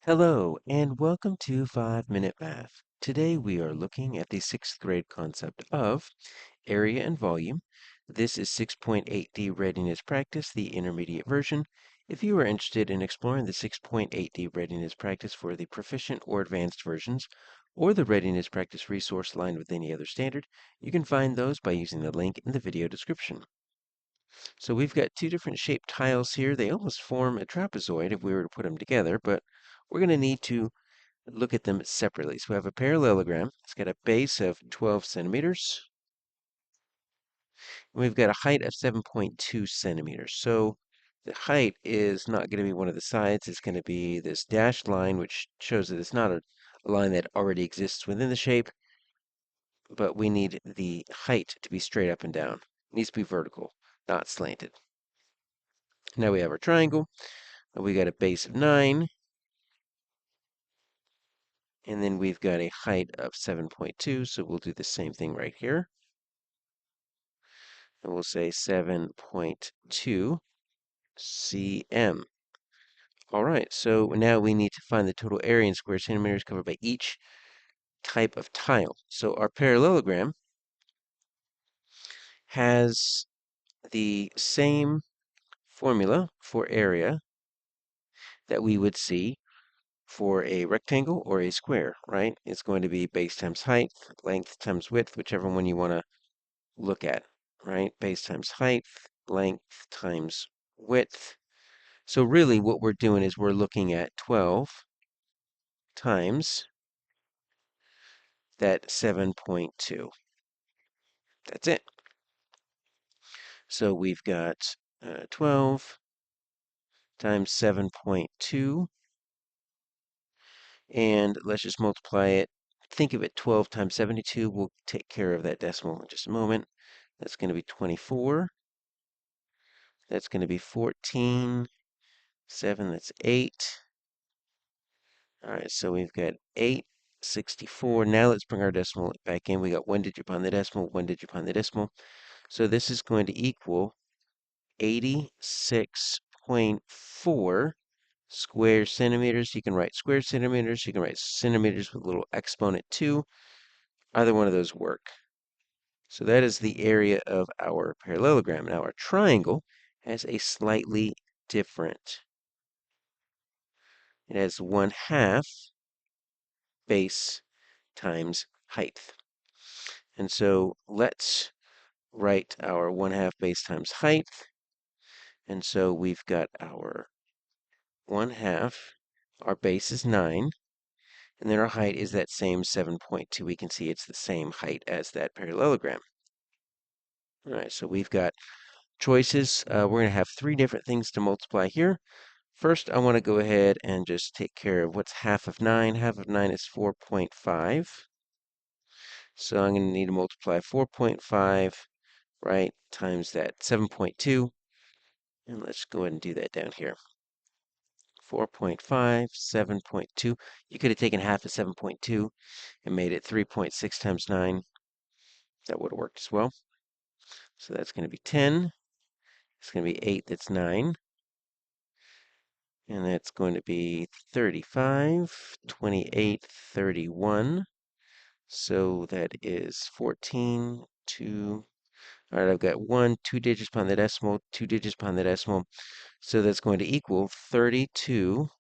Hello, and welcome to 5 Minute Math. Today we are looking at the sixth grade concept of area and volume. This is 6.8D Readiness Practice, the intermediate version. If you are interested in exploring the 6.8D Readiness Practice for the proficient or advanced versions, or the Readiness Practice resource line with any other standard, you can find those by using the link in the video description. So we've got two different shaped tiles here. They almost form a trapezoid if we were to put them together, but we're going to need to look at them separately. So we have a parallelogram. It's got a base of 12 centimeters. And we've got a height of 7.2 centimeters. So the height is not going to be one of the sides. It's going to be this dashed line, which shows that it's not a line that already exists within the shape, but we need the height to be straight up and down. It needs to be vertical, not slanted. Now we have our triangle. We got a base of 9, and then we've got a height of 7.2, so we'll do the same thing right here. And we'll say 7.2 cm. All right, so now we need to find the total area in square centimeters covered by each type of tile. So our parallelogram has the same formula for area that we would see for a rectangle or a square, right? It's going to be base times height, length times width, whichever one you want to look at, right? Base times height, length times width. So really what we're doing is we're looking at 12 times that 7.2. That's it. So we've got 12 times 7.2, and let's just multiply it. Think of it 12 times 72. We'll take care of that decimal in just a moment. That's going to be 24. That's going to be 14. 7, that's 8. All right, so we've got 864. Now let's bring our decimal back in. We got one digit upon the decimal, one digit upon the decimal. So this is going to equal 86.4 square centimeters. You can write square centimeters. You can write centimeters with a little exponent too. Either one of those work. So that is the area of our parallelogram. Now our triangle has a slightly different. It has 1/2 base times height. And so let's write our 1/2 base times height. And so we've got our 1/2. Our base is 9. And then our height is that same 7.2. We can see it's the same height as that parallelogram. All right, so we've got choices. We're going to have 3 different things to multiply here. First, I want to go ahead and just take care of what's half of 9. Half of 9 is 4.5. So I'm going to need to multiply 4.5, right, times that 7.2. And let's go ahead and do that down here. 4.5, 7.2. You could have taken half of 7.2 and made it 3.6 times 9. That would have worked as well. So that's going to be 10. It's going to be 8, that's 9. And that's going to be 35, 28, 31. So that is 14, 2. All right, I've got 1, 2 digits upon the decimal, 2 digits upon the decimal. So that's going to equal 32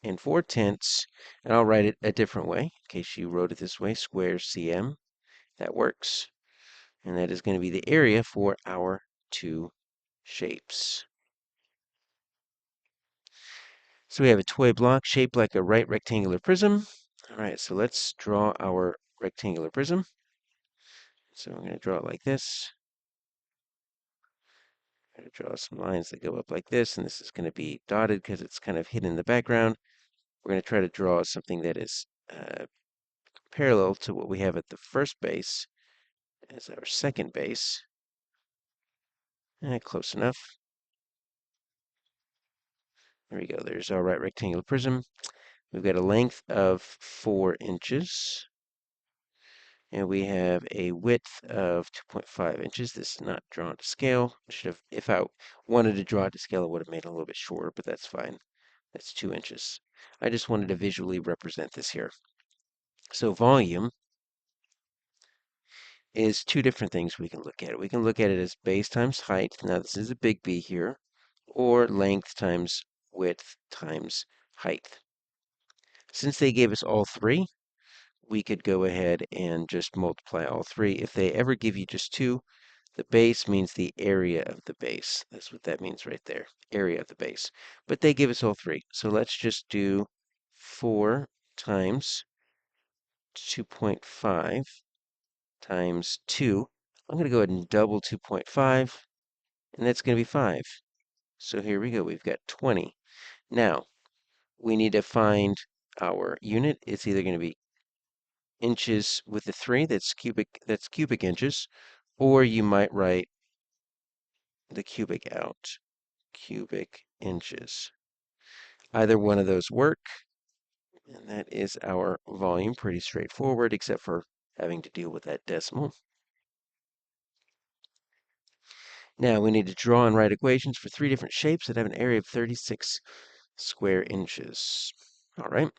and 4/10. And I'll write it a different way, in case you wrote it this way, square cm. That works. And that is going to be the area for our two shapes. So we have a toy block shaped like a right rectangular prism. All right, so let's draw our rectangular prism. So I'm going to draw it like this. I'm going to draw some lines that go up like this, and this is going to be dotted because it's kind of hidden in the background. We're going to try to draw something that is parallel to what we have at the first base as our second base. Close enough. There we go. There's our right rectangular prism. We've got a length of 4 inches. And we have a width of 2.5 inches. This is not drawn to scale. Should have, if I wanted to draw it to scale, I would have made it a little bit shorter, but that's fine. That's 2 inches. I just wanted to visually represent this here. So volume is two different things we can look at. We can look at it as base times height. Now this is a big B here, or length times width times height. Since they gave us all three, we could go ahead and just multiply all three. If they ever give you just two, the base means the area of the base. That's what that means right there, area of the base. But they give us all three. So let's just do 4 times 2.5 times 2. I'm going to go ahead and double 2.5, and that's going to be 5. So here we go. We've got 20. Now, we need to find our unit. It's either going to be inches with the 3, that's cubic inches, or you might write the cubic out, cubic inches. Either one of those work, and that is our volume. Pretty straightforward, except for having to deal with that decimal. Now we need to draw and write equations for 3 different shapes that have an area of 36 square inches. All right.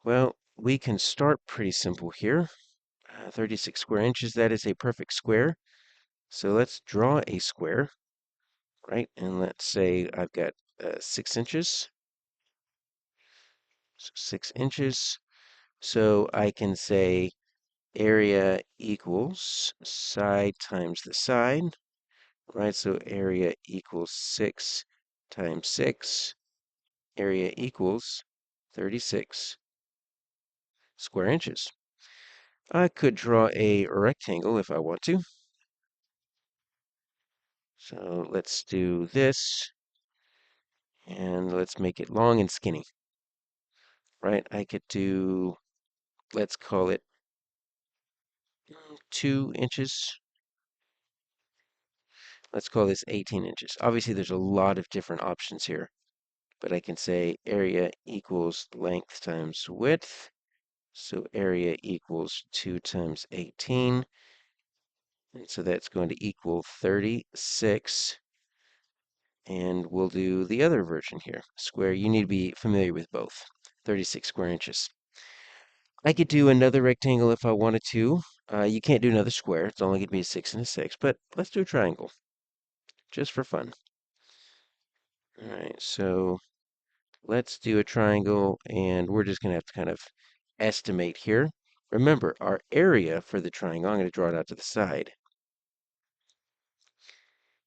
Well, we can start pretty simple here. 36 square inches, that is a perfect square. So let's draw a square, right? And let's say I've got 6 inches. So 6 inches. So I can say area equals side times the side, right? So area equals 6 times 6. Area equals 36 square inches. I could draw a rectangle if I want to. So let's do this, and let's make it long and skinny, right? I could do, let's call it 2 inches. Let's call this 18 inches. Obviously, there's a lot of different options here, but I can say area equals length times width. So area equals 2 times 18. And so that's going to equal 36. And we'll do the other version here. Square, you need to be familiar with both. 36 square inches. I could do another rectangle if I wanted to. You can't do another square. It's only going to be a 6 and a 6. But let's do a triangle, just for fun. All right, so let's do a triangle, and we're just going to have to kind of estimate here. Remember, our area for the triangle, I'm going to draw it out to the side,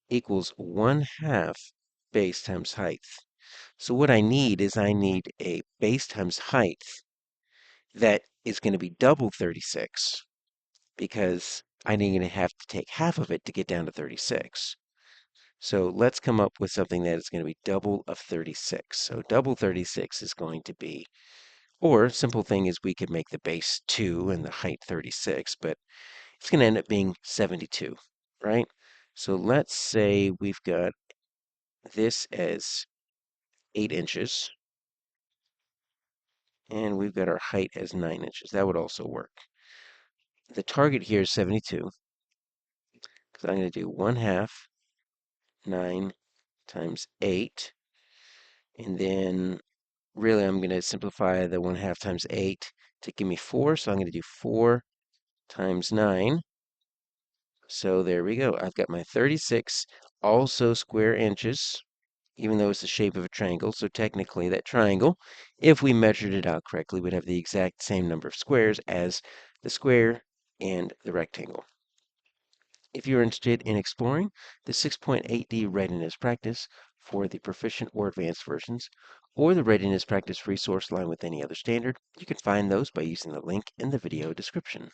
equals 1/2 base times height. So what I need is I need a base times height that is going to be double 36, because I'm going to have to take half of it to get down to 36. So let's come up with something that is going to be double of 36. So double 36 is going to be, or simple thing is we could make the base 2 and the height 36, but it's going to end up being 72, right? So let's say we've got this as 8 inches, and we've got our height as 9 inches. That would also work. The target here is 72, because I'm going to do 1/2 9 times 8, and then really I'm going to simplify the 1/2 times 8 to give me 4, so I'm going to do 4 times 9. So there we go. I've got my 36, also square inches, even though it's the shape of a triangle. So technically that triangle, if we measured it out correctly, would have the exact same number of squares as the square and the rectangle. If you're interested in exploring the 6.8D Readiness Practice for the proficient or advanced versions, or the Readiness Practice resource line with any other standard, you can find those by using the link in the video description.